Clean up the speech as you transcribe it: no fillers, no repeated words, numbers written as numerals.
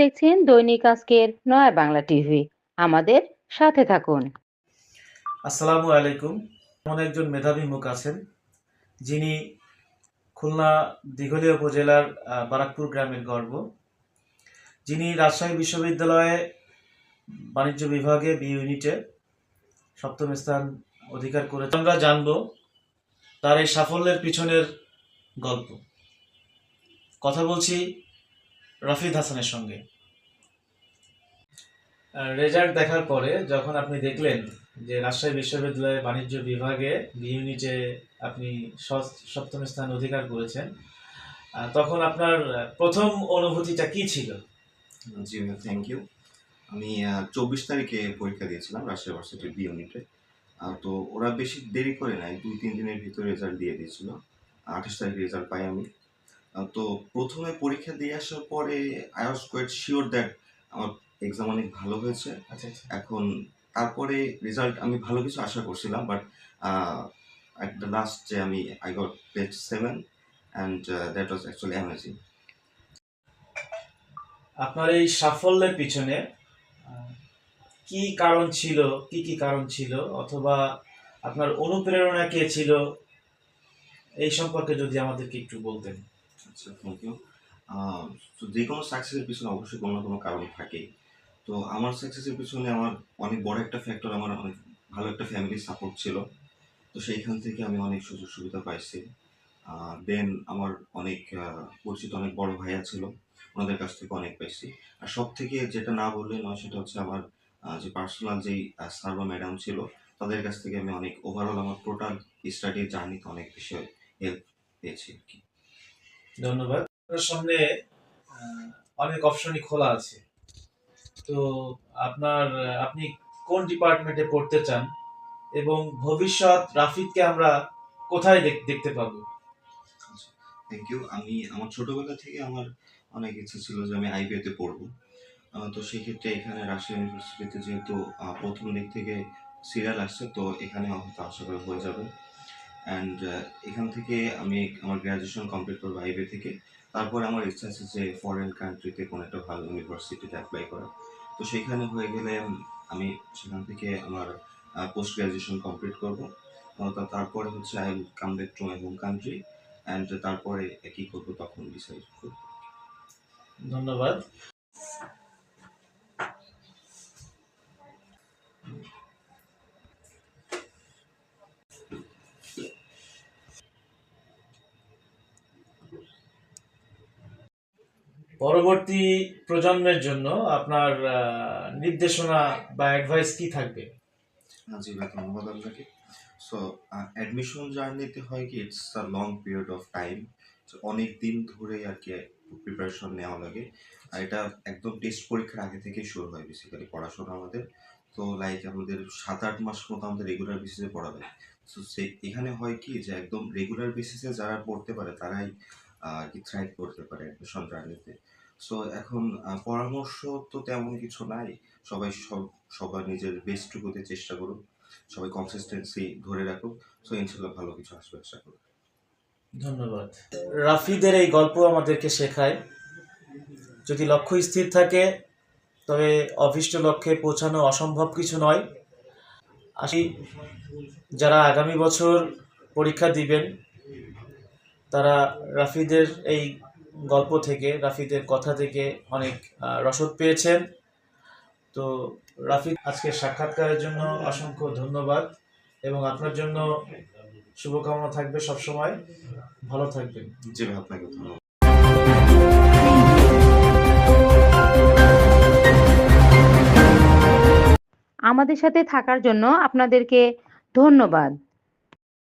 দেখছেন দৈনিক আজকের নয়া বাংলা টিভি। আমাদের সাথে থাকুন। আসসালামু আলাইকুম। এমন একজন মেধাবী মুখ আছেন যিনি খুলনা দিঘলিয়া উপজেলার বারাকপুর গ্রামের গর্ব, যিনি রাজশাহী বিশ্ববিদ্যালয়ে বাণিজ্য বিভাগে বি ইউনিটে 7ম স্থান অধিকার করে। আমরা জানব তার এই সাফল্যের পিছনের গল্প। কথা বলছি রাফিদ হাসানের সঙ্গে। রেজাল্ট দেখার পরে যখন আপনি দেখলেন যে রাজশাহী বিশ্ববিদ্যালয়ের বাণিজ্য বিভাগে বি ইউনিটে আপনি 7ম স্থান অধিকার করেছেন, তখন আপনার প্রথম অনুভূতিটা কি ছিল? জি থ্যাংক ইউ। আমি 24 তারিখে পরীক্ষা দিয়েছিলাম রাজশাহী ইউনিভার্সিটির বি ইউনিটে। তো ওরা বেশি দেরি করে নাই, 2-3 দিনের ভিতরে রেজাল্ট দিয়ে দিয়েছিল। 28 তারিখে রেজাল্ট পাই আমি। তো প্রথমে পরীক্ষা দিয়ে আসার পরে I was quite sure that আমার এক্সাম অনেক ভালো হয়েছে। এখন তারপরে রেজাল্ট আমি ভালো কিছু আশা করছিলাম, বাট অ্যাট দ্য লাস্ট যে আমি I got page 7 and that was actually amazing. আপনার এই সাফল্যের পিছনে কি কারণ ছিল, কি কারণ ছিল, অথবা আপনার অনুপ্রেরণা কে ছিল, এই সম্পর্কে যদি আমাদেরকে একটু বলতেন। আচ্ছা, থ্যাংক ইউ। তো যে কোনো সাকসেসের পিছনে অবশ্যই কোনো না কোনো কারণ থাকে। তো আমার সাকসেসের পিছনে আমার অনেক বড় একটা ফ্যাক্টর, আমার অনেক ভালো একটা ফ্যামিলি সাপোর্ট ছিল। তো সেইখান থেকে আমি অনেক সুযোগ সুবিধা পাইছি। দেন আমার অনেক পরিচিত অনেক বড় ভাইয়া ছিল, ওনাদের কাছ থেকে অনেক পাইছি। আর সব থেকে যেটা না বললে নয় সেটা হচ্ছে আমার যে পার্সোনাল যেই স্যার বা ম্যাডাম ছিল, তাদের কাছ থেকে আমি অনেক ওভারঅল আমার টোটাল স্টাডি জার্নিতে অনেক বেশি হেল্প পেয়েছি আর কি। ধন্যবাদ। আপনার সামনে অনেক অপশনই খোলা আছে, তো আপনি কোন ডিপার্টমেন্টে পড়তে চান এবং ভবিষ্যৎ রাফিদকে আমরা কোথায় দেখতে পাবো? Thank you. আমি আমার ছোটবেলা থেকে আমার অনেক ইচ্ছা ছিল যে আমি আইবিএতে পড়বো। তো সেক্ষেত্রে এখানে রাজশাহী ইউনিভার্সিটিতে যেহেতু প্রথম দিক থেকে সিরিয়াল আসছে, তো এখানে হয়তো আশা করা হয়ে যাবে। অ্যান্ড এখান থেকে আমি আমার গ্র্যাজুয়েশন কমপ্লিট করবো আইবিএ থেকে। তারপরে আমার ইচ্ছা আছে যে ফরেন কান্ট্রিতে কোনো একটা ভালো ইউনিভার্সিটিতে অ্যাপ্লাই করা। তো সেখানে হয়ে গেলে আমি সেখান থেকে আমার পোস্ট গ্র্যাজুয়েশন কমপ্লিট করবো। তারপরে হচ্ছে I will come back to my home country and তারপরে কী করবো তখন ডিসাইড করবো। ধন্যবাদ। পরবর্তী প্রজন্মের জন্য আপনার নির্দেশনা বা অ্যাডভাইস কি থাকবে? জি ভাই, ধন্যবাদ আপনাকে। সো অ্যাডমিশন জার্নিতে হয় কি, it's a long period of time. অনেক দিন ধরে আর কি প্রিপারেশন নেওয়া লাগে। আর এটা একদম টেস্ট পরীক্ষার আগে থেকেই শুরু হয় বেসিক্যালি পড়াশোনা আমাদের। তো লাইক আমাদের 7-8 মাস মতো আমাদের রেগুলার বেসিসে পড়া হয়। সো এখানে হয় কি যে একদম রেগুলার বেসিসে যারা পড়তে পারে তারাই আর কি থ্রাইভ করতে পারে অ্যাডমিশন জার্নিতে। সো এখন পরামর্শ তো তেমন কিছু নাই। সবার নিজের বেস্টটুকুতে চেষ্টা করুক, সবাই কনসিস্টেন্সি ধরে রাখুক। সো ইনশাল্লাহ ভালো কিছু আসবে আশা করি। ধন্যবাদ। রাফিদের এই গল্প আমাদেরকে শেখায়, যদি লক্ষ্য স্থির থাকে তবে অভীষ্ট লক্ষ্যে পৌঁছানো অসম্ভব কিছু নয়। যারা আগামী বছর পরীক্ষা দিবেন তারা রাফিদের এই গল্প থেকে, রাফিদের কথা থেকে অনেক রসদ পেয়েছেন। তো রাফিদ, আজকের সাক্ষাৎকারের জন্য অসংখ্য ধন্যবাদ এবং আপনার জন্য শুভকামনা থাকবে সবসময়। ভালো থাকবেন। জি ভাই, আপনাকে ধন্যবাদ। আমাদের সাথে থাকার জন্য আপনাদেরকে ধন্যবাদ।